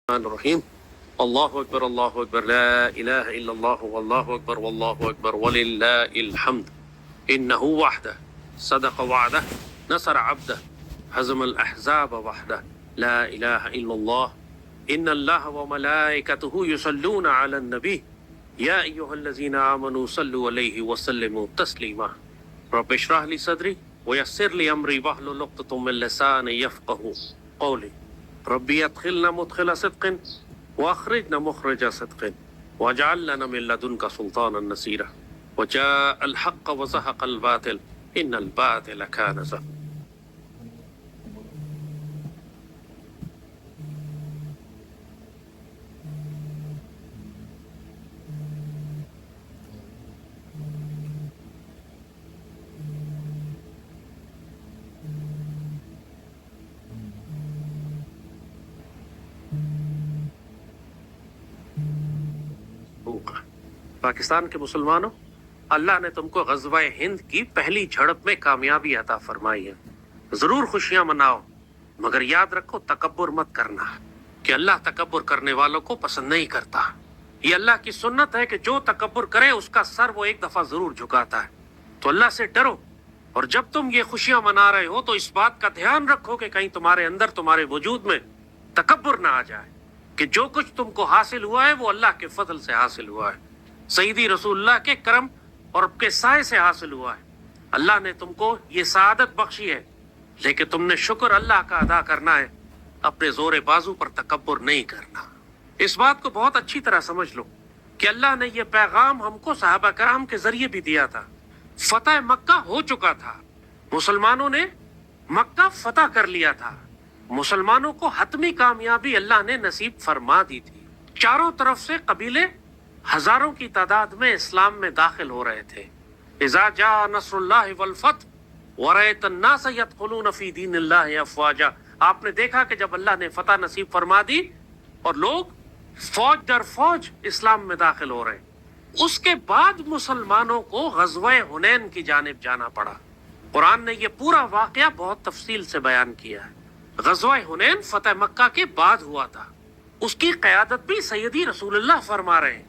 الرحمن الرحیم اللہ اکبر لا الہ الا اللہ واللہ اکبر وللہ الحمد انہ وحدہ صدق وعدہ نصر عبدہ حزم الاحزاب وحدہ لا الہ الا اللہ ان اللہ وملائکتہ یصلون علی النبی یا ایہا الذین آمنوا صلوا علیہ وسلموا تسلیما رب اشرح لی صدری ویسر لی امری واحلل عقدۃ من لسانی یفقهوا قولی ربی ادخلنا مدخل صدق واخرجنا مخرج صدق واجعل لنا من لدنك سلطانا نصيرا وجاء الحق وزهق الباطل ان الباطل كان زهوقا. پاکستان کے مسلمانوں، اللہ نے تم کو غزوہ ہند کی پہلی جھڑپ میں کامیابی عطا فرمائی ہے. ضرور خوشیاں مناؤ، مگر یاد رکھو تکبر مت کرنا، کہ اللہ تکبر کرنے والوں کو پسند نہیں کرتا. یہ اللہ کی سنت ہے کہ جو تکبر کرے اس کا سر وہ ایک دفعہ ضرور جھکاتا ہے. تو اللہ سے ڈرو، اور جب تم یہ خوشیاں منا رہے ہو تو اس بات کا دھیان رکھو کہ کہیں تمہارے اندر، تمہارے وجود میں تکبر نہ آ جائے، کہ جو کچھ تم کو حاصل ہوا ہے وہ اللہ کے فضل سے حاصل ہوا ہے، سیدی رسول اللہ کے کرم اور اب کے سائے سے حاصل ہوا ہے. اللہ نے تم کو یہ سعادت بخشی ہے، لیکن تم نے شکر اللہ کا ادا کرنا ہے، اپنے زور بازو پر تکبر نہیں کرنا. اس بات کو بہت اچھی طرح سمجھ لو کہ اللہ نے یہ پیغام ہم کو صحابہ کرام کے ذریعے بھی دیا تھا. فتح مکہ ہو چکا تھا، مسلمانوں نے مکہ فتح کر لیا تھا، مسلمانوں کو حتمی کامیابی اللہ نے نصیب فرما دی تھی. چاروں طرف سے قبیلے ہزاروں کی تعداد میں اسلام میں داخل ہو رہے تھے. اذا جاء نصر اللہ والفتح ورأیت الناس يدخلون فی دین اللہ افواجا. آپ نے دیکھا کہ جب اللہ نے فتح نصیب فرما دی اور لوگ فوج در فوج اسلام میں داخل ہو رہے، اس کے بعد مسلمانوں کو غزوہ حنین کی جانب جانا پڑا. قرآن نے یہ پورا واقعہ بہت تفصیل سے بیان کیا ہے. غزوہ حنین فتح مکہ کے بعد ہوا تھا، اس کی قیادت بھی سیدی رسول اللہ فرما رہے ہیں.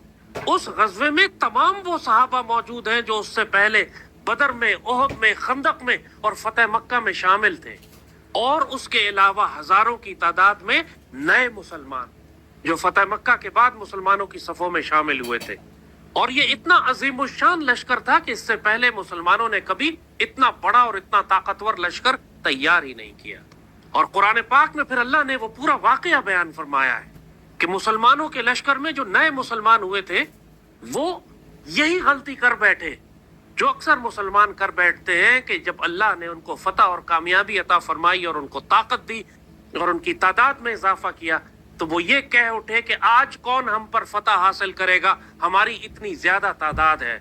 اس غزوے میں تمام وہ صحابہ موجود ہیں جو اس سے پہلے بدر میں، احد میں، خندق میں اور فتح مکہ میں شامل تھے، اور اس کے علاوہ ہزاروں کی تعداد میں نئے مسلمان جو فتح مکہ کے بعد مسلمانوں کی صفوں میں شامل ہوئے تھے. اور یہ اتنا عظیم الشان لشکر تھا کہ اس سے پہلے مسلمانوں نے کبھی اتنا بڑا اور اتنا طاقتور لشکر تیار ہی نہیں کیا. اور قرآن پاک میں پھر اللہ نے وہ پورا واقعہ بیان فرمایا ہے کہ مسلمانوں کے لشکر میں جو نئے مسلمان ہوئے تھے وہ یہی غلطی کر بیٹھے جو اکثر مسلمان کر بیٹھتے ہیں، کہ جب اللہ نے ان کو فتح اور کامیابی عطا فرمائی اور ان کو طاقت دی اور ان کی تعداد میں اضافہ کیا، تو وہ یہ کہہ اٹھے کہ آج کون ہم پر فتح حاصل کرے گا، ہماری اتنی زیادہ تعداد ہے.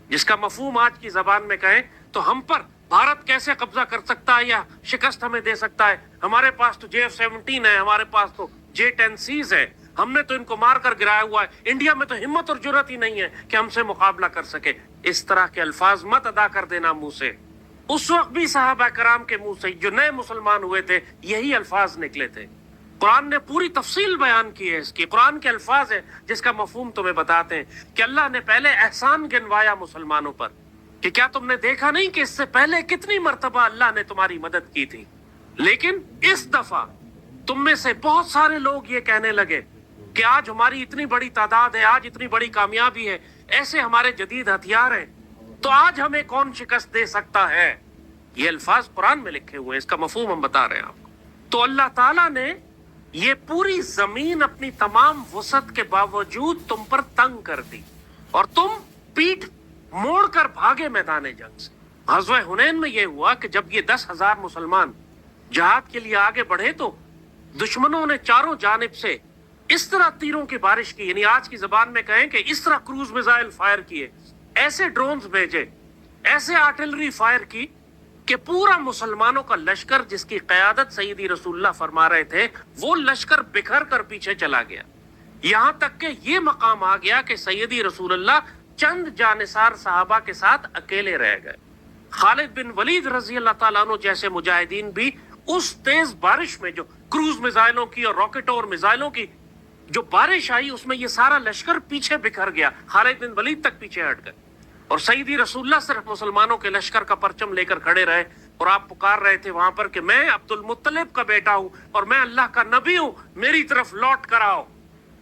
جس کا مفہوم آج کی زبان میں کہیں تو ہم پر بھارت کیسے قبضہ کر سکتا ہے یا شکست ہمیں دے سکتا ہے، ہمارے پاس تو JF-17 ہے، ہمارے پاس تو J-10Cs ہے، ہم نے تو ان کو مار کر گرایا ہوا ہے، انڈیا میں تو ہمت اور جرات ہی نہیں ہے کہ ہم سے مقابلہ کر سکے. اس طرح کے الفاظ مت ادا کر دینا منہ سے. اس وقت بھی صحابہ کرام کے منہ سے جو نئے مسلمان ہوئے تھے یہی الفاظ نکلے تھے. قرآن نے پوری تفصیل بیان کی ہے اس کی. قرآن کے الفاظ ہیں جس کا مفہوم تمہیں بتاتے ہیں کہ اللہ نے پہلے احسان گنوایا مسلمانوں پر، کہ کیا تم نے دیکھا نہیں کہ اس سے پہلے کتنی مرتبہ اللہ نے تمہاری مدد کی تھی، لیکن اس دفعہ تم میں سے بہت سارے لوگ یہ کہنے لگے کہ آج ہماری اتنی بڑی تعداد ہے، آج اتنی بڑی کامیابی ہے، ایسے ہمارے جدید ہتھیار ہیں، تو آج ہمیں کون شکست دے سکتا ہے. یہ الفاظ قرآن میں لکھے ہوئے ہیں، اس کا مفہوم ہم بتا رہے ہیں آپ کو. تو اللہ تعالیٰ نے یہ پوری زمین اپنی تمام وسعت کے باوجود تم پر تنگ کر دی اور تم پیٹھ موڑ کر بھاگے میدان جنگ سے. غزوہ حنین میں یہ ہوا کہ جب یہ 10,000 مسلمان جہاد کے لیے آگے بڑھے تو دشمنوں نے چاروں جانب سے اس طرح تیروں کی بارش کی، یعنی آج کی زبان میں کہیں کہ اس طرح کروز میزائل فائر کیے، ایسے ڈرونز بھیجے، ایسے آرٹلری فائر کی کہ پورا مسلمانوں کا لشکر جس کی قیادت سیدی رسول اللہ فرما رہے تھے وہ لشکر بکھر کر پیچھے چلا گیا. یہاں تک کہ یہ مقام آ گیا کہ سیدی رسول اللہ چند جانثار صحابہ کے ساتھ اکیلے رہ گئے. خالد بن ولید رضی اللہ تعالیٰ عنہ جیسے مجاہدین بھی اس تیز بارش میں جو کروز میزائلوں کی اور راکٹوں اور میزائلوں کی جو بارش آئی اس میں یہ سارا لشکر پیچھے بکھر گیا، خالد بن ولید تک پیچھے ہٹ گئے، اور سیدی رسول اللہ صرف مسلمانوں کے لشکر کا پرچم لے کر کھڑے رہے، اور آپ پکار رہے تھے وہاں پر کہ میں عبد المطلب کا بیٹا ہوں اور میں اللہ کا نبی ہوں، میری طرف لوٹ کر آؤ۔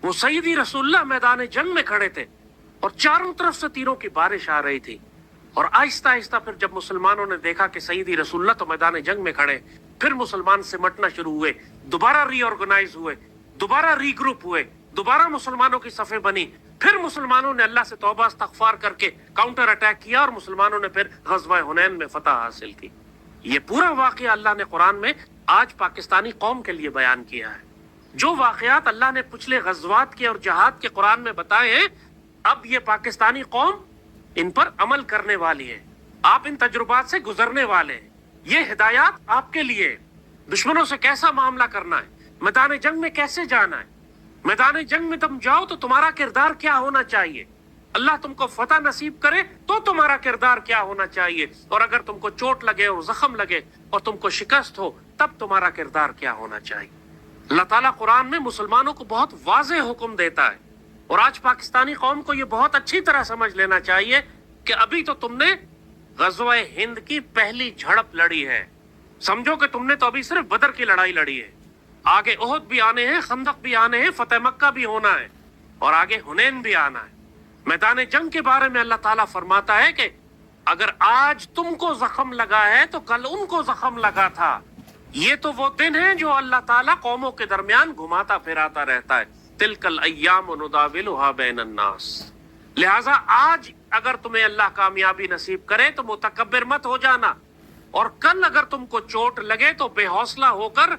وہ سیدی رسول اللہ میدان جنگ میں کھڑے تھے اور چاروں طرف سے تیروں کی بارش آ رہی تھی، اور آہستہ آہستہ پھر جب مسلمانوں نے دیکھا کہ سیدی رسول اللہ تو میدان جنگ میں کھڑے، پھر مسلمان سمٹنا شروع ہوئے، دوبارہ ری آرگنائز ہوئے، دوبارہ ری گروپ ہوئے، دوبارہ مسلمانوں کی صفیں بنی، پھر مسلمانوں نے اللہ سے توبہ استغفار کر کے کاؤنٹر اٹیک کیا، اور مسلمانوں نے پھر غزوہ حنین میں فتح حاصل کی۔ یہ پورا واقعہ اللہ نے قرآن میں آج پاکستانی قوم کے لیے بیان کیا ہے۔ جو واقعات اللہ نے پچھلے غزوات کے اور جہاد کے قرآن میں بتائے ہیں، اب یہ پاکستانی قوم ان پر عمل کرنے والی ہے، آپ ان تجربات سے گزرنے والے ہیں۔ یہ ہدایات آپ کے لیے، دشمنوں سے کیسا معاملہ کرنا ہے، میدان جنگ میں کیسے جانا ہے، میدان جنگ میں تم جاؤ تو تمہارا کردار کیا ہونا چاہیے، اللہ تم کو فتح نصیب کرے تو تمہارا کردار کیا ہونا چاہیے، اور اگر تم کو چوٹ لگے اور زخم لگے اور تم کو شکست ہو تب تمہارا کردار کیا ہونا چاہیے۔ اللہ تعالیٰ قرآن میں مسلمانوں کو بہت واضح حکم دیتا ہے، اور آج پاکستانی قوم کو یہ بہت اچھی طرح سمجھ لینا چاہیے کہ ابھی تو تم نے غزوہ ہند کی پہلی جھڑپ لڑی ہے، سمجھو کہ تم نے تو ابھی صرف بدر کی لڑائی لڑی ہے، آگے احد بھی آنے ہیں، خندق بھی آنے ہیں، فتح مکہ بھی ہونا ہے، اور آگے حنین بھی آنا ہے۔ میدان جنگ کے بارے میں اللہ تعالیٰ فرماتا ہے کہ اگر آج تم کو زخم لگا ہے تو کل ان کو زخم لگا تھا۔ یہ تو وہ دن ہیں جو اللہ تعالیٰ قوموں کے درمیان گھماتا پھراتا رہتا ہے، تلک الایام نداولها بین الناس۔ لہٰذا آج اگر تمہیں اللہ کامیابی نصیب کرے تو متکبر مت ہو جانا، اور کل اگر تم کو چوٹ لگے تو بے حوصلہ ہو کر،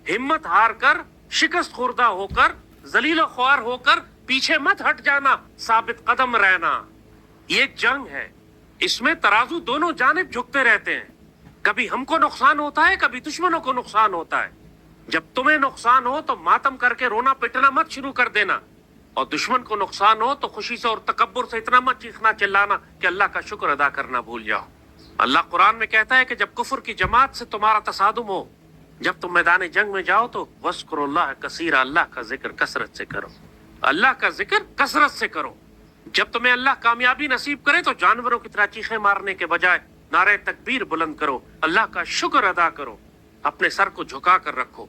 ہمت ہار کر، شکست خوردہ ہو کر، ذلیل و خوار ہو کر پیچھے مت ہٹ جانا، ثابت قدم رہنا۔ یہ جنگ ہے، اس میں ترازو دونوں جانب جھکتے رہتے ہیں، کبھی ہم کو نقصان ہوتا ہے، کبھی دشمنوں کو نقصان ہوتا ہے۔ جب تمہیں نقصان ہو تو ماتم کر کے رونا پٹنا مت شروع کر دینا، اور دشمن کو نقصان ہو تو خوشی سے اور تکبر سے اتنا مت چیخنا چلانا کہ اللہ کا شکر ادا کرنا بھول جاؤ۔ اللہ قرآن میں کہتا ہے کہ جب کفر کی جماعت سے تمہارا تصادم ہو، جب تم میدان جنگ میں جاؤ تو وَاذْكُرُوا اللَّهَ كَثِيرًا، اللہ کا ذکر کثرت سے کرو، اللہ کا ذکر کثرت سے کرو۔ جب تمہیں اللہ کامیابی نصیب کرے تو جانوروں کی طرح چیخیں مارنے کے بجائے نعرہ تکبیر بلند کرو، اللہ کا شکر ادا کرو، اپنے سر کو جھکا کر رکھو۔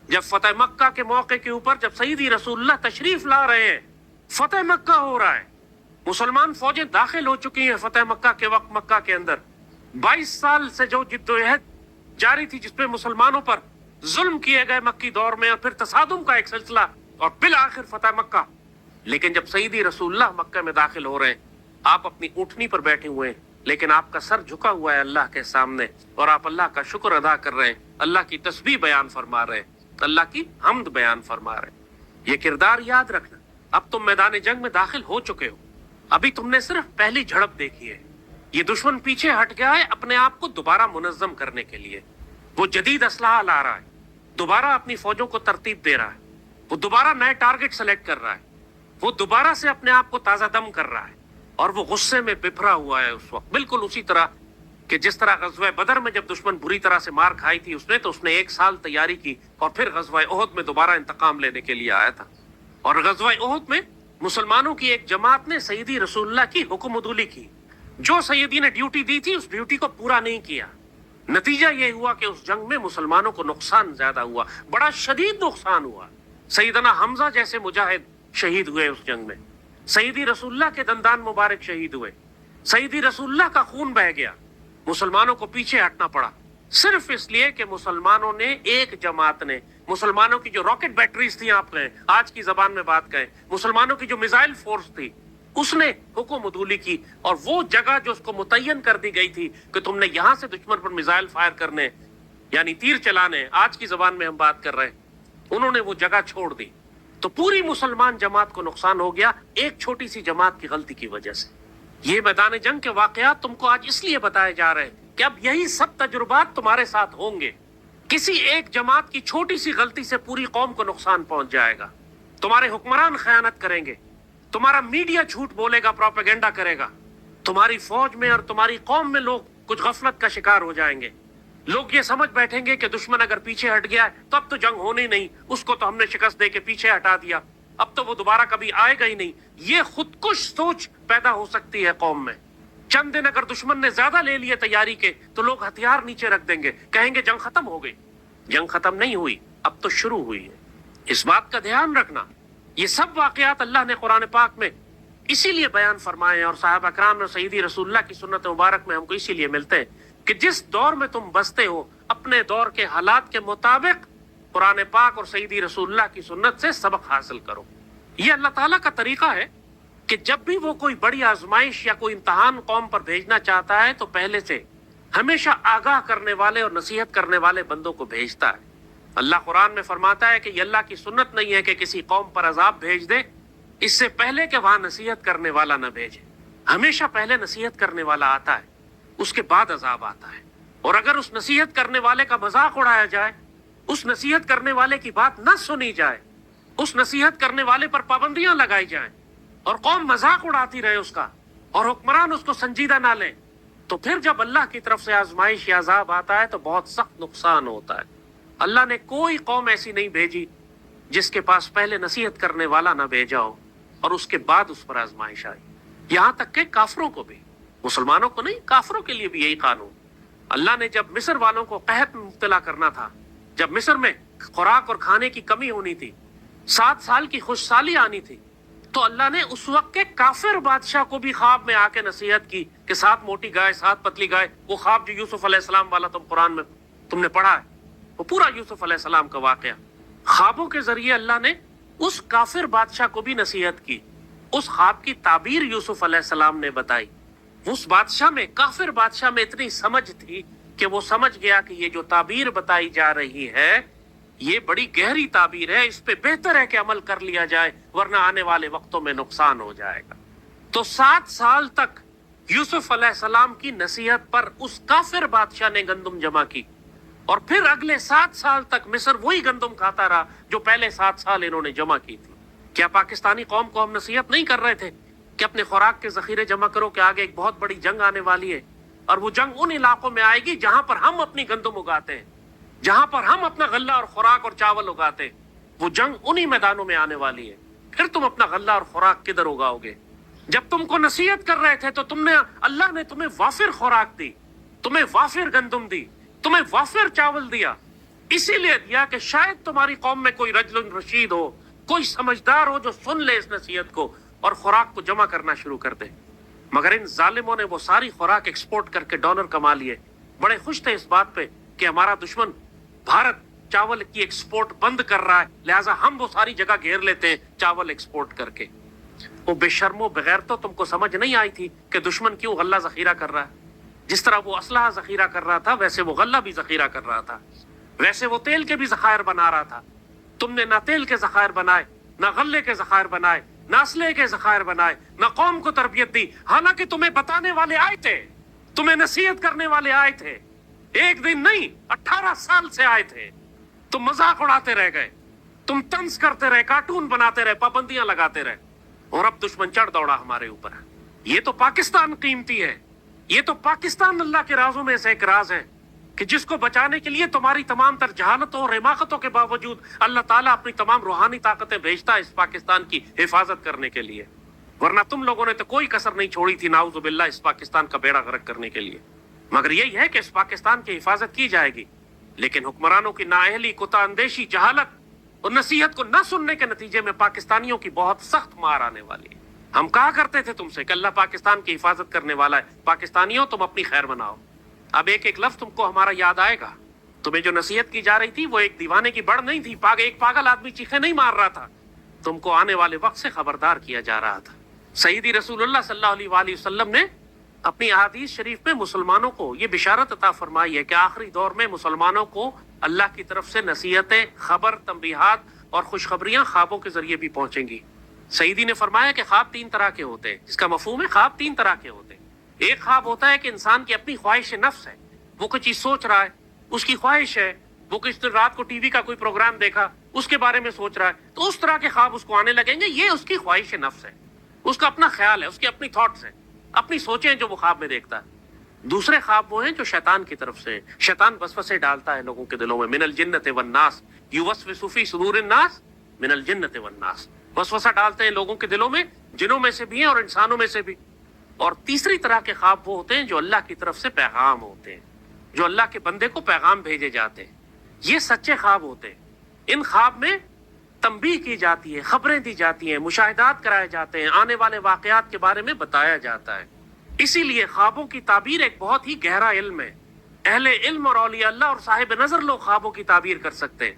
جب فتح مکہ کے موقع کے اوپر جب سیدی رسول اللہ تشریف لا رہے ہیں، فتح مکہ ہو رہا ہے، مسلمان فوجیں داخل ہو چکی ہیں فتح مکہ کے وقت، مکہ کے اندر 22 سال سے جو جدوجہد جاری تھی جس پہ مسلمانوں پر ظلم کیے گئے مکی دور میں، اور پھر تصادم کا ایک سلسلہ، اور بالآخر فتح مکہ۔ لیکن جب سیدی رسول اللہ مکہ میں داخل ہو رہے ہیں، آپ اپنی اونٹنی پر بیٹھے ہوئے ہیں، لیکن آپ کا سر جھکا ہوا ہے اللہ کے سامنے، اور آپ اللہ کا شکر ادا کر رہے ہیں، اللہ کی تسبیح بیان فرما رہے ہیں، اللہ کی حمد بیان فرما رہے ہیں۔ یہ کردار یاد رکھنا۔ اب تم میدان جنگ میں داخل ہو چکے ہو، ابھی تم نے صرف پہلی جھڑپ دیکھی ہے۔ یہ دشمن پیچھے ہٹ گیا ہے اپنے آپ کو دوبارہ منظم کرنے کے لیے، وہ جدید اسلحہ لا رہا ہے، دوبارہ اپنی فوجوں کو ترتیب دے رہا ہے، وہ دوبارہ نئے ٹارگٹ سلیکٹ کر رہا ہے، وہ دوبارہ سے اپنے آپ کو تازہ دم کر رہا ہے، اور وہ غصے میں بپھرا ہوا ہے اس وقت، بالکل اسی طرح کہ جس طرح غزوہ بدر میں جب دشمن بری طرح سے مار کھائی تھی اس نے، تو اس نے 1 سال تیاری کی، اور پھر غزوہ احد میں دوبارہ انتقام لینے کے لیے آیا تھا۔ اور غزوہ احد میں مسلمانوں کی ایک جماعت نے سیدی رسول اللہ کی حکم عدولی کی، جو سیدی نے ڈیوٹی دی تھی اس ڈیوٹی کو پورا نہیں کیا۔ نتیجہ یہ ہوا کہ اس جنگ میں مسلمانوں کو نقصان زیادہ ہوا، بڑا شدید نقصان ہوا۔ سیدنا حمزہ جیسے مجاہد شہید ہوئے اس جنگ میں، سیدی رسول اللہ کے دندان مبارک شہید ہوئے، سیدی رسول اللہ کا خون بہہ گیا، مسلمانوں کو پیچھے ہٹنا پڑا، صرف اس لیے کہ مسلمانوں نے، ایک جماعت نے، مسلمانوں کی جو راکٹ بیٹریز تھیں، آپ کہیں آج کی زبان میں بات کہیں، مسلمانوں کی جو میزائل فورس تھی، اس نے حکم عدولی کی، اور وہ جگہ جو اس کو متعین کر دی گئی تھی کہ تم نے یہاں سے دشمن پر میزائل فائر کرنے، یعنی تیر چلانے، آج کی زبان میں ہم بات کر رہے ہیں، انہوں نے وہ جگہ چھوڑ دی، تو پوری مسلمان جماعت کو نقصان ہو گیا ایک چھوٹی سی جماعت کی غلطی کی وجہ سے۔ یہ میدان جنگ کے واقعات تم کو آج اس لیے بتائے جا رہے ہیں کہ اب یہی سب تجربات تمہارے ساتھ ہوں گے۔ کسی ایک جماعت کی چھوٹی سی غلطی سے پوری قوم کو نقصان پہنچ جائے گا، تمہارے حکمران خیانت کریں گے، تمہارا میڈیا جھوٹ بولے گا، پروپیگنڈا کرے گا، تمہاری فوج میں اور تمہاری قوم میں لوگ کچھ غفلت کا شکار ہو جائیں گے، لوگ یہ سمجھ بیٹھیں گے کہ دشمن اگر پیچھے ہٹ گیا ہے تو اب تو جنگ ہونی نہیں، اس کو تو ہم نے شکست دے کے پیچھے ہٹا دیا، اب تو وہ دوبارہ کبھی آئے گا ہی نہیں. یہ خودکش سوچ پیدا ہو سکتی ہے قوم میں. چند دن اگر دشمن نے زیادہ لے لیے تیاری کے تو لوگ ہتھیار نیچے رکھ دیں گے, کہیں گے جنگ ختم ہو گئی. جنگ ختم نہیں ہوئی, اب تو شروع ہوئی ہے. اس بات کا دھیان رکھنا. یہ سب واقعات اللہ نے قرآن پاک میں اسی لیے بیان فرمائے ہیں, اور صحابہ کرام اور سیدی رسول اللہ کی سنت مبارک میں ہم کو اسی لیے ملتے ہیں کہ جس دور میں تم بستے ہو اپنے دور کے حالات کے مطابق قرآن پاک اور سیدی رسول اللہ کی سنت سے سبق حاصل کرو. یہ اللہ تعالیٰ کا طریقہ ہے کہ جب بھی وہ کوئی بڑی آزمائش یا کوئی امتحان قوم پر بھیجنا چاہتا ہے تو پہلے سے ہمیشہ آگاہ کرنے والے اور نصیحت کرنے والے بندوں کو بھیجتا ہے. اللہ قرآن میں فرماتا ہے کہ یہ اللہ کی سنت نہیں ہے کہ کسی قوم پر عذاب بھیج دے اس سے پہلے کہ وہاں نصیحت کرنے والا نہ بھیجے. ہمیشہ پہلے نصیحت کرنے والا آتا ہے, اس کے بعد عذاب آتا ہے. اور اگر اس نصیحت کرنے والے کا مذاق اڑایا جائے, اس نصیحت کرنے والے کی بات نہ سنی جائے, اس نصیحت کرنے والے پر پابندیاں لگائی جائیں اور قوم مذاق اڑاتی رہے اس کا اور حکمران اس کو سنجیدہ نہ لیں, تو پھر جب اللہ کی طرف سے آزمائش یا عذاب آتا ہے تو بہت سخت نقصان ہوتا ہے. اللہ نے کوئی قوم ایسی نہیں بھیجی جس کے پاس پہلے نصیحت کرنے والا نہ بھیجا ہو اور اس کے بعد اس پر آزمائش آئی. یہاں تک کہ کافروں کو بھی, مسلمانوں کو نہیں, کافروں کے لیے بھی یہی قانون. اللہ نے جب مصر والوں کو قحط میں مبتلا کرنا تھا, جب مصر میں خوراک اور کھانے کی کمی ہونی تھی, 7 سال کی خوش سالی آنی تھی, تو اللہ نے اس وقت کے کافر بادشاہ کو بھی خواب میں آ کے نصیحت کی کہ 7 موٹی گائے 7 پتلی گائے. وہ خواب جو یوسف علیہ السلام والا تم قرآن میں تم نے پڑھا ہے, وہ پورا یوسف علیہ السلام کا واقعہ, خوابوں کے ذریعے اللہ نے اس کافر بادشاہ کو بھی نصیحت کی. اس خواب کی تعبیر یوسف علیہ السلام نے بتائی. اس بادشاہ میں, کافر بادشاہ میں اتنی سمجھ تھی کہ وہ سمجھ گیا کہ یہ جو تعبیر بتائی جا رہی ہے یہ بڑی گہری تعبیر ہے, اس پہ بہتر ہے کہ عمل کر لیا جائے ورنہ آنے والے وقتوں میں نقصان ہو جائے گا. تو 7 سال تک یوسف علیہ السلام کی نصیحت پر اس کافر بادشاہ نے گندم جمع کی, اور پھر اگلے 7 سال تک مصر وہی گندم کھاتا رہا جو پہلے 7 سال انہوں نے جمع کی تھی. کیا پاکستانی قوم کو ہم نصیحت نہیں کر رہے تھے کہ اپنے خوراک کے ذخیرے جمع کرو کہ آگے ایک بہت بڑی جنگ آنے والی ہے, اور وہ جنگ ان علاقوں میں آئے گی جہاں پر ہم اپنی گندم اگاتے ہیں, جہاں پر ہم اپنا غلہ اور خوراک اور چاول اگاتے ہیں, وہ جنگ انہی میدانوں میں آنے والی ہے. پھر تم اپنا غلہ اور خوراک کدھر اگاؤ گے؟ جب تم کو نصیحت کر رہے تھے تو اللہ نے تمہیں وافر خوراک دی, تمہیں وافر گندم دی, تمہیں وافر چاول دیا. اسی لیے دیا کہ شاید تمہاری قوم میں کوئی رجل رشید ہو, کوئی سمجھدار ہو جو سن لے اس نصیحت کو اور خوراک کو جمع کرنا شروع کر دے. مگر ان ظالموں نے وہ ساری خوراک ایکسپورٹ کر کے ڈالر کما لیے. بڑے خوش تھے اس بات پہ کہ ہمارا دشمن بھارت چاول کی ایکسپورٹ بند کر رہا ہے, لہٰذا ہم وہ ساری جگہ گھیر لیتے ہیں چاول ایکسپورٹ کر کے. وہ بے شرمو بغیر تو تم کو سمجھ نہیں آئی تھی کہ دشمن کیوں غلہ ذخیرہ کر رہا ہے. جس طرح وہ اسلحہ ذخیرہ کر رہا تھا ویسے وہ غلہ بھی ذخیرہ کر رہا تھا, ویسے وہ تیل کے بھی ذخائر بنا رہا تھا. تم نے نہ تیل کے ذخائر بنائے, نہ غلے کے ذخائر بنائے, نہ اسلحے کے ذخائر بنائے, نہ قوم کو تربیت دی. حالانکہ تمہیں بتانے والے آئے تھے, تمہیں نصیحت کرنے والے آئے تھے, ایک دن نہیں 18 سال سے آئے تھے. تم مذاق اڑاتے رہ گئے, تم طنز کرتے رہے, کارٹون بناتے رہے, پابندیاں لگاتے رہے, اور اب دشمن چڑھ دوڑا ہمارے اوپر. یہ تو پاکستان قیمتی ہے, یہ تو پاکستان اللہ کے رازوں میں سے ایک راز ہے کہ جس کو بچانے کے لیے تمہاری تمام تر جہالتوں اور حماقتوں کے باوجود اللہ تعالیٰ اپنی تمام روحانی طاقتیں بھیجتا ہے اس پاکستان کی حفاظت کرنے کے لیے. ورنہ تم لوگوں نے تو کوئی کسر نہیں چھوڑی تھی نعوذ باللہ اس پاکستان کا بیڑا غرق کرنے کے لیے. مگر یہی ہے کہ اس پاکستان کی حفاظت کی جائے گی, لیکن حکمرانوں کی نااہلی, کوتا اندیشی, جہالت اور نصیحت کو نہ سننے کے نتیجے میں پاکستانیوں کی بہت سخت مار آنے والی ہے. ہم کہا کرتے تھے تم سے کہ اللہ پاکستان کی حفاظت کرنے والا ہے, پاکستانیوں تم اپنی خیر بناؤ. اب ایک ایک لفظ تم کو ہمارا یاد آئے گا. تمہیں جو نصیحت کی جا رہی تھی وہ ایک دیوانے کی بڑھ نہیں تھی, ایک پاگل آدمی چیخے نہیں مار رہا تھا. تم کو آنے والے وقت سے خبردار کیا جا رہا تھا. سیدی رسول اللہ صلی اللہ علیہ وآلہ وسلم نے اپنی احادیث شریف میں مسلمانوں کو یہ بشارت عطا فرمائی ہے کہ آخری دور میں مسلمانوں کو اللہ کی طرف سے نصیحتیں, خبر, تنبیہات اور خوشخبریاں خوابوں کے ذریعے بھی پہنچیں گی. سیدی نے فرمایا کہ خواب 3 طرح کے ہوتے ہیں. اس کا مفہوم ہے خواب 3 طرح کے ہوتے ہیں. ایک خواب ہوتا ہے کہ انسان کی اپنی خواہش نفس ہے, وہ کوئی چیز سوچ رہا ہے, اس کی خواہش ہے, وہ کس دن رات کو ٹی وی کا کوئی پروگرام دیکھا, اس کے بارے میں سوچ رہا ہے, تو اس طرح کے خواب اس کو آنے لگیں گے. یہ اس کی خواہش نفس ہے, اس کا اپنا خیال ہے, اس کی اپنی تھاٹس ہیں, اپنی سوچیں جو وہ خواب میں دیکھتا ہے. دوسرے خواب وہ ہیں جو شیطان کی طرف سے, شیطان وسوسے ڈالتا ہے لوگوں کے دلوں میں. من الجنت والناس یوسوس فی صدور الناس من الجنت والناس. وسوسہ ڈالتے ہیں لوگوں کے دلوں میں، جنوں میں سے بھی ہیں اور انسانوں میں سے بھی۔ اور تیسری طرح کے خواب وہ ہوتے ہیں جو اللہ کی طرف سے پیغام ہوتے ہیں، جو اللہ کے بندے کو پیغام بھیجے جاتے ہیں، یہ سچے خواب ہوتے ہیں۔ ان خواب میں تنبیہ کی جاتی ہے، خبریں دی جاتی ہیں، مشاہدات کرائے جاتے ہیں، آنے والے واقعات کے بارے میں بتایا جاتا ہے۔ اسی لیے خوابوں کی تعبیر ایک بہت ہی گہرا علم ہے۔ اہل علم اور اولیاء اللہ اور صاحب نظر لوگ خوابوں کی تعبیر کر سکتے ہیں۔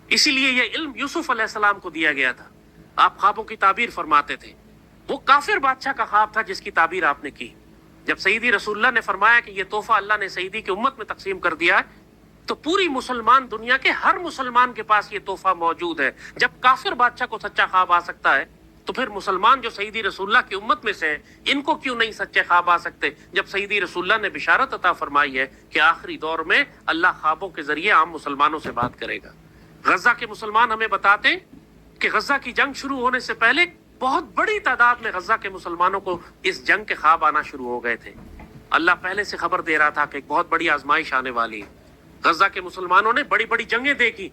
اسی لیے یہ علم یوسف علیہ السلام کو دیا گیا تھا، آپ خوابوں کی تعبیر فرماتے تھے۔ وہ کافر بادشاہ کا خواب تھا جس کی تعبیر آپ نے کی۔ جب سیدی رسول اللہ نے فرمایا کہ یہ تحفہ اللہ نے سیدی کی امت میں تقسیم کر دیا ہے، تو پوری مسلمان دنیا کے ہر مسلمان کے پاس یہ تحفہ موجود ہے۔ جب کافر بادشاہ کو سچا خواب آ سکتا ہے تو پھر مسلمان جو سیدی رسول اللہ کی امت میں سے ہیں، ان کو کیوں نہیں سچے خواب آ سکتے؟ جب سیدی رسول اللہ نے بشارت عطا فرمائی ہے کہ آخری دور میں اللہ خوابوں کے ذریعے عام مسلمانوں سے بات کرے گا۔ غزہ کے مسلمان ہمیں بتاتے ہیں کہ غزہ کی جنگ شروع ہونے سے پہلے بہت بڑی تعداد میں غزہ کے مسلمانوں کو اس جنگ کے خواب آنا شروع ہو گئے تھے۔ اللہ پہلے سے خبر دے رہا تھا کہ ایک بہت بڑی آزمائش آنے والی ہے۔ غزہ کے مسلمانوں نے بڑی بڑی جنگیں دیکھی،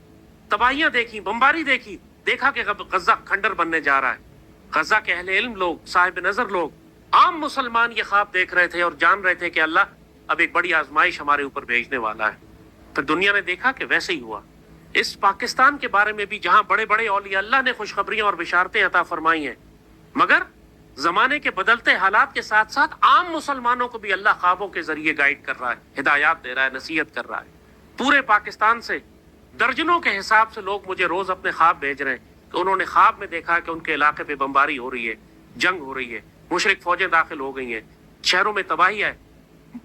تباہیاں دیکھی، بمباری دیکھی، دیکھا کہ غزہ کھنڈر بننے جا رہا ہے۔ غزہ کے اہل علم لوگ، صاحب نظر لوگ، عام مسلمان یہ خواب دیکھ رہے تھے اور جان رہے تھے کہ اللہ اب ایک بڑی آزمائش ہمارے اوپر بھیجنے والا ہے۔ پھر دنیا نے دیکھا کہ ویسے ہی ہوا۔ اس پاکستان کے بارے میں بھی جہاں بڑے بڑے اولیاء اللہ نے خوشخبریاں اور بشارتیں عطا فرمائی ہیں، مگر زمانے کے بدلتے حالات کے ساتھ ساتھ عام مسلمانوں کو بھی اللہ خوابوں کے ذریعے گائیڈ کر رہا ہے، ہدایات دے رہا ہے، نصیحت کر رہا ہے۔ پورے پاکستان سے درجنوں کے حساب سے لوگ مجھے روز اپنے خواب بھیج رہے ہیں کہ انہوں نے خواب میں دیکھا کہ ان کے علاقے پہ بمباری ہو رہی ہے، جنگ ہو رہی ہے، مشرک فوجیں داخل ہو گئی ہیں، شہروں میں تباہی ہے۔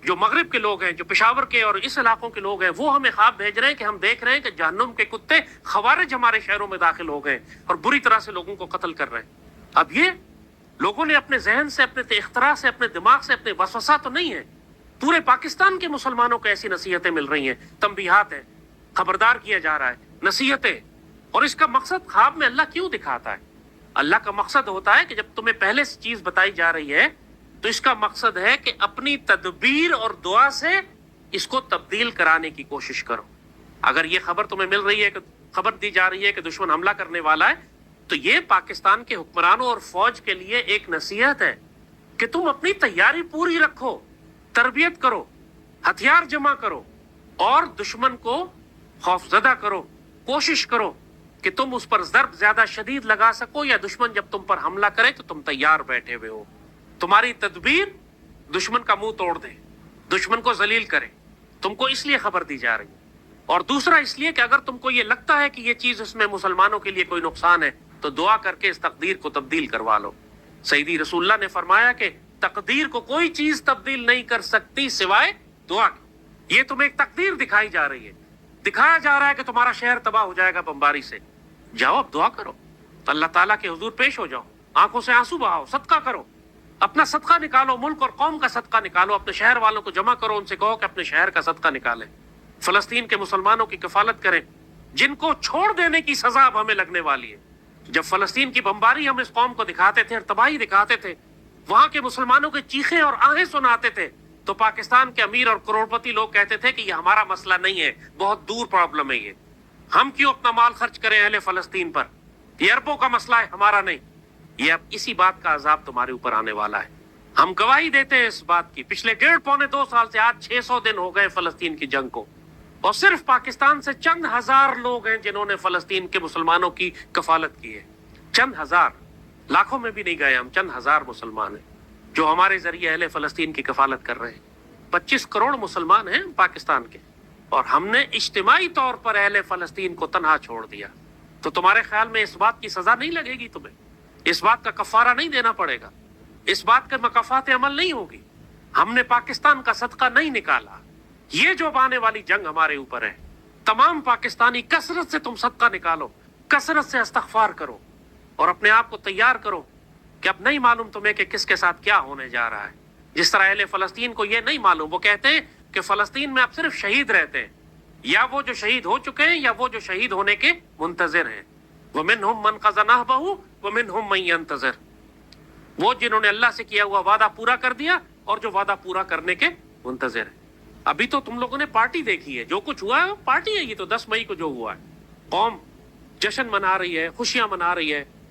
جو مغرب کے لوگ ہیں، جو پشاور کے اور اس علاقوں کے لوگ ہیں، وہ ہمیں خواب بھیج رہے ہیں کہ ہم دیکھ رہے ہیں کہ جہنم کے کتے خوارج ہمارے شہروں میں داخل ہو گئے اور بری طرح سے لوگوں کو قتل کر رہے ہیں۔ اب یہ لوگوں نے اپنے ذہن سے، اپنے اختراع سے، اپنے دماغ سے، اپنے وسوسہ تو نہیں ہے، پورے پاکستان کے مسلمانوں کو ایسی نصیحتیں مل رہی ہیں، تنبیہات ہیں، خبردار کیا جا رہا ہے، نصیحتیں۔ اور اس کا مقصد خواب میں اللہ کیوں دکھاتا ہے؟ اللہ کا مقصد ہوتا ہے کہ جب تمہیں پہلے سے چیز بتائی جا رہی ہے تو اس کا مقصد ہے کہ اپنی تدبیر اور دعا سے اس کو تبدیل کرانے کی کوشش کرو۔ اگر یہ خبر تمہیں مل رہی ہے، کہ خبر دی جا رہی ہے کہ دشمن حملہ کرنے والا ہے، تو یہ پاکستان کے حکمرانوں اور فوج کے لیے ایک نصیحت ہے کہ تم اپنی تیاری پوری رکھو، تربیت کرو، ہتھیار جمع کرو اور دشمن کو خوفزدہ کرو۔ کوشش کرو کہ تم اس پر ضرب زیادہ شدید لگا سکو، یا دشمن جب تم پر حملہ کرے تو تم تیار بیٹھے ہوئے ہو۔ تمہاری تدبیر دشمن کا منہ توڑ دے، دشمن کو ذلیل کرے۔ تم کو اس لیے خبر دی جا رہی ہے۔ اور دوسرا اس لیے کہ اگر تم کو یہ لگتا ہے کہ یہ چیز اس میں مسلمانوں کے لیے کوئی نقصان ہے تو دعا کر کے اس تقدیر کو تبدیل کروا لو۔ سیدی رسول اللہ نے فرمایا کہ تقدیر کو کوئی چیز تبدیل نہیں کر سکتی سوائے دعا کی۔ یہ تمہیں ایک تقدیر دکھائی جا رہی ہے، دکھایا جا رہا ہے کہ تمہارا شہر تباہ ہو جائے گا بمباری سے، جاؤ اب دعا کرو، تو اللہ تعالیٰ کے حضور پیش ہو جاؤ، آنکھوں سے آنسو بہاؤ، صدقہ کرو، اپنا صدقہ نکالو، ملک اور قوم کا صدقہ نکالو، اپنے شہر والوں کو جمع کرو، ان سے کہو کہ اپنے شہر کا صدقہ نکالیں، فلسطین کے مسلمانوں کی کفالت کریں جن کو چھوڑ دینے کی سزا اب ہمیں لگنے والی ہے۔ جب فلسطین کی بمباری ہم اس قوم کو دکھاتے تھے اور تباہی دکھاتے تھے، وہاں کے مسلمانوں کے چیخیں اور آہیں سناتے تھے، تو پاکستان کے امیر اور کروڑپتی لوگ کہتے تھے کہ یہ ہمارا مسئلہ نہیں ہے، بہت دور پرابلم ہے، یہ ہم کیوں اپنا مال خرچ کریں اہل فلسطین پر، یہ عربوں کا مسئلہ ہے، ہمارا نہیں۔ یہ اب اسی بات کا عذاب تمہارے اوپر آنے والا ہے۔ ہم گواہی دیتے ہیں اس بات کی، پچھلے 1.5-2 سال سے آج 600 دن ہو گئے فلسطین کی جنگ کو، اور صرف پاکستان سے چند ہزار لوگ ہیں جنہوں نے فلسطین کے مسلمانوں کی کفالت کی ہے۔ چند ہزار، لاکھوں میں بھی نہیں گئے ہم، چند ہزار مسلمان ہیں جو ہمارے ذریعے اہل فلسطین کی کفالت کر رہے ہیں۔ 25 کروڑ مسلمان ہیں پاکستان کے، اور ہم نے اجتماعی طور پر اہل فلسطین کو تنہا چھوڑ دیا، تو تمہارے خیال میں اس بات کی سزا نہیں لگے گی تمہیں؟ اس بات کا کفارہ نہیں دینا پڑے گا؟ اس بات کا مکافات عمل نہیں ہوگی؟ ہم نے پاکستان کا صدقہ نہیں نکالا؟ یہ جو آنے والی جنگ ہمارے اوپر ہے، تمام پاکستانی کثرت سے تم صدقہ نکالو، کثرت سے استغفار کرو، اور اپنے آپ کو تیار کرو کہ اب نہیں معلوم تمہیں کہ کس کے ساتھ کیا ہونے جا رہا ہے۔ جس طرح اہل فلسطین کو یہ نہیں معلوم، وہ کہتے ہیں کہ فلسطین میں اب صرف شہید رہتے ہیں، یا وہ جو شہید ہو چکے ہیں یا وہ جو شہید ہونے کے منتظر ہیں۔ وَمِنْهُمْ مَنْ قَضَى نَحْبَهُ وَمِنْهُمْ مَنْ يَنْتَظِرُ، وہ جنہوں نے اللہ سے کیا ہوا وعدہ پورا کر دیا اور جو وعدہ پورا کرنے کے منتظر ہیں۔ ابھی تو تم لوگوں نے پارٹی دیکھی ہے، جو کچھ ہوا ہے پارٹی ہے، یہ تو 10 مئی کو جو ہوا ہے، قوم جشن منا رہی ہے، خوشیاں منا رہی ہے،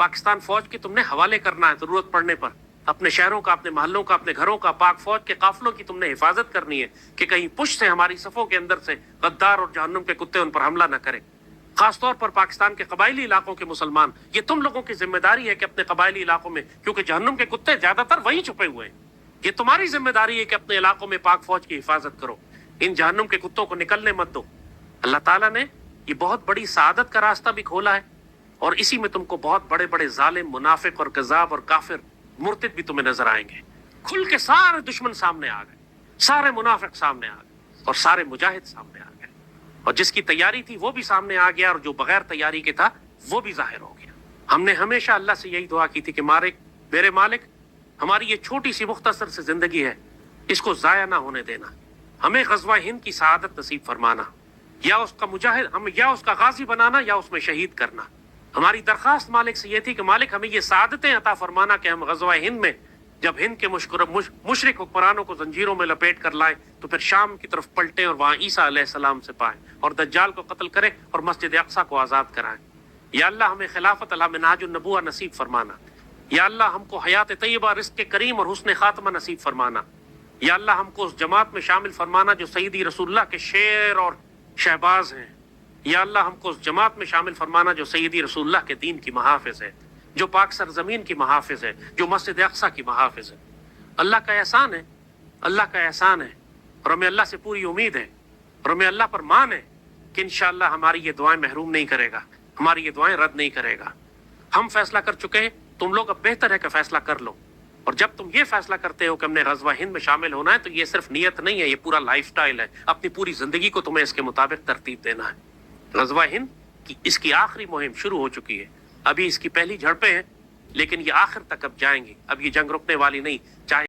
پاکستان فوج کے تم نے حوالے کرنا ہے ضرورت پڑنے پر، اپنے شہروں کا، اپنے محلوں کا، اپنے گھروں کا، پاک فوج کے قافلوں کی تم نے حفاظت کرنی ہے کہ کہیں پشت سے ہماری صفوں کے اندر سے غدار اور جہنم کے کتے ان پر حملہ نہ کریں۔ خاص طور پر پاکستان کے قبائلی علاقوں کے مسلمان، یہ تم لوگوں کی ذمہ داری ہے کہ اپنے قبائلی علاقوں میں، کیونکہ جہنم کے کتے زیادہ تر وہیں چھپے ہوئے ہیں، یہ تمہاری ذمہ داری ہے کہ اپنے علاقوں میں پاک فوج کی حفاظت کرو، ان جہنم کے کتوں کو نکلنے مت دو۔ اللہ تعالیٰ نے یہ بہت بڑی سعادت کا راستہ بھی کھولا ہے، اور اسی میں تم کو بہت بڑے بڑے ظالم، منافق اور کذاب اور کافر، مرتد بھی تمہیں نظر آئیں گے۔ کھل کے سارے دشمن سامنے آ گئے، سارے منافق سامنے آ گئے، اور سارے مجاہد سامنے آ گئے، اور جس کی تیاری تھی وہ بھی سامنے آ گیا، اور جو بغیر تیاری کے تھا وہ بھی ظاہر ہو گیا۔ ہم نے ہمیشہ اللہ سے یہی دعا کی تھی کہ میرے مالک، ہماری یہ چھوٹی سی مختصر سی زندگی ہے، اس کو ضائع نہ ہونے دینا، ہمیں غزوہ ہند کی سعادت نصیب فرمانا، یا اس کا مجاہد، یا اس کا غازی بنانا، یا اس میں شہید کرنا۔ ہماری درخواست مالک سے یہ تھی کہ مالک ہمیں یہ سعادتیں عطا فرمانا کہ ہم غزوہ ہند میں جب ہند کے مشرک حکمرانوں کو زنجیروں میں لپیٹ کر لائیں تو پھر شام کی طرف پلٹیں اور وہاں عیسیٰ علیہ السلام سے پائیں اور دجال کو قتل کریں اور مسجد اقصیٰ کو آزاد کرائیں۔ یا اللہ ہمیں خلافت علی منہاج النبوہ نصیب فرمانا۔ یا اللہ ہم کو حیات طیبہ، رزق کریم اور حسن خاتمہ نصیب فرمانا۔ یا اللہ ہم کو اس جماعت میں شامل فرمانا جو سیدی رسول اللہ کے شیر اور شہباز ہیں۔ یا اللہ ہم کو اس جماعت میں شامل فرمانا جو سیدی رسول اللہ کے دین کی محافظ ہے، جو پاک سرزمین کی محافظ ہے، جو مسجد اقصیٰ کی محافظ ہے۔ اللہ کا احسان ہے، اللہ کا احسان ہے، اور ہمیں اللہ سے پوری امید ہے، اور ہمیں اللہ پر مان ہے کہ انشاءاللہ ہماری یہ دعائیں محروم نہیں کرے گا، ہماری یہ دعائیں رد نہیں کرے گا۔ ہم فیصلہ کر چکے ہیں، تم لوگ اب بہتر ہے کہ فیصلہ کر لو، اور جب تم یہ فیصلہ کرتے ہو کہ ہم نے غزوہ ہند میں شامل ہونا ہے تو یہ صرف نیت نہیں ہے، یہ پورا لائف سٹائل ہے، اپنی پوری زندگی کو تمہیں اس کے مطابق ترتیب دینا ہے۔ غزوہ ہند کی اس کی آخری مہم شروع ہو چکی ہے، ابھی اس کی پہلی جھڑپیں ہیں، لیکن یہ آخر تک اب جائیں گی، اب یہ جنگ رکنے والی نہیں، چاہے